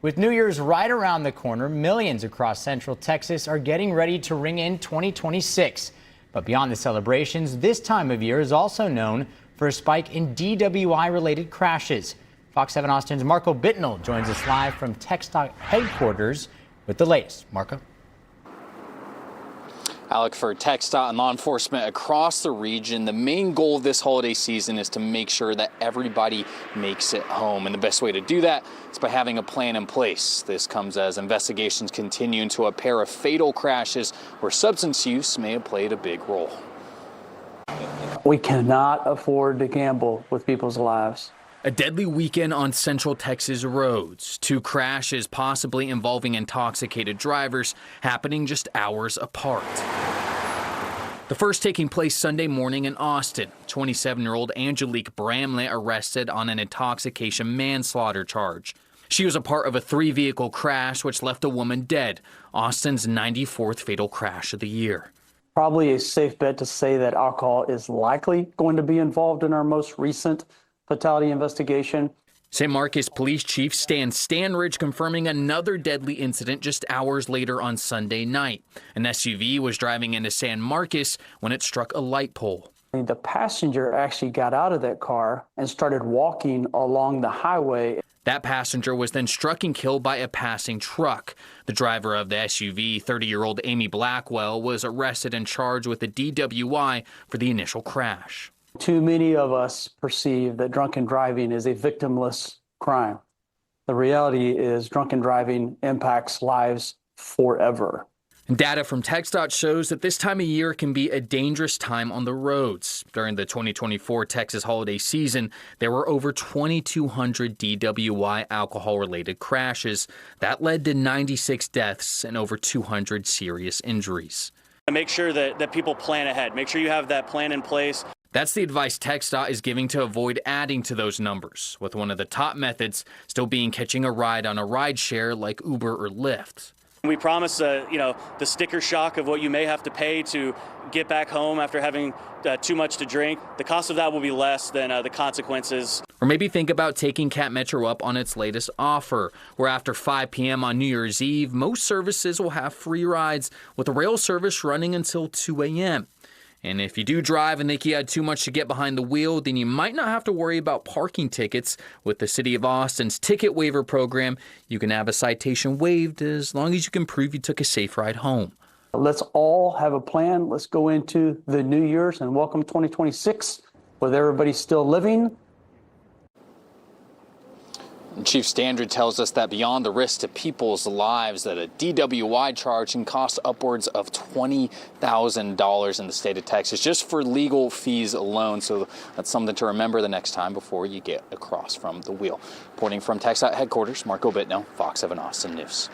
With New Year's right around the corner, millions across Central Texas are getting ready to ring in 2026. But beyond the celebrations, this time of year is also known for a spike in DWI-related crashes. Fox 7 Austin's Marco Bitonel joins us live from TxDOT headquarters with the latest. Marco. Alec, for TxDOT and law enforcement across the region, the main goal of this holiday season is to make sure that everybody makes it home. And the best way to do that is by having a plan in place. This comes as investigations continue into a pair of fatal crashes where substance use may have played a big role. We cannot afford to gamble with people's lives. A deadly weekend on Central Texas roads. 2 crashes possibly involving intoxicated drivers happening just hours apart. The first taking place Sunday morning in Austin. 27-year-old Angelique Bramlett arrested on an intoxication manslaughter charge. She was a part of a 3-vehicle crash which left a woman dead. Austin's 94th fatal crash of the year. Probably a safe bet to say that alcohol is likely going to be involved in our most recent fatality investigation. St. Marcus Police Chief Stan Stanridge confirming another deadly incident just hours later on Sunday night. An SUV was driving into San Marcos when it struck a light pole. The passenger actually got out of that car and started walking along the highway. That passenger was then struck and killed by a passing truck. The driver of the SUV, 30-year-old Amy Blackwell, was arrested and charged with a DWI for the initial crash. Too many of us perceive that drunken driving is a victimless crime. The reality is drunken driving impacts lives forever. Data from TxDOT shows that this time of year can be a dangerous time on the roads. During the 2024 Texas holiday season, there were over 2,200 DWI alcohol-related crashes. That led to 96 deaths and over 200 serious injuries. Make sure that people plan ahead. Make sure you have that plan in place. That's the advice TxDOT is giving to avoid adding to those numbers, with one of the top methods still being catching a ride on a rideshare like Uber or Lyft. We promise, the sticker shock of what you may have to pay to get back home after having too much to drink. The cost of that will be less than the consequences. Or maybe think about taking Cat Metro up on its latest offer, where after 5 p.m. on New Year's Eve, most services will have free rides, with the rail service running until 2 a.m. And if you do drive and think you had too much to get behind the wheel, then you might not have to worry about parking tickets. With the City of Austin's ticket waiver program, you can have a citation waived as long as you can prove you took a safe ride home. Let's all have a plan. Let's go into the New Year's and welcome 2026 with everybody still living. Chief Stanridge tells us that beyond the risk to people's lives, that a DWI charge can cost upwards of $20,000 in the state of Texas just for legal fees alone. So that's something to remember the next time before you get across from the wheel. Reporting from TxDOT headquarters, Marco Bitonel, Fox 7 Austin News.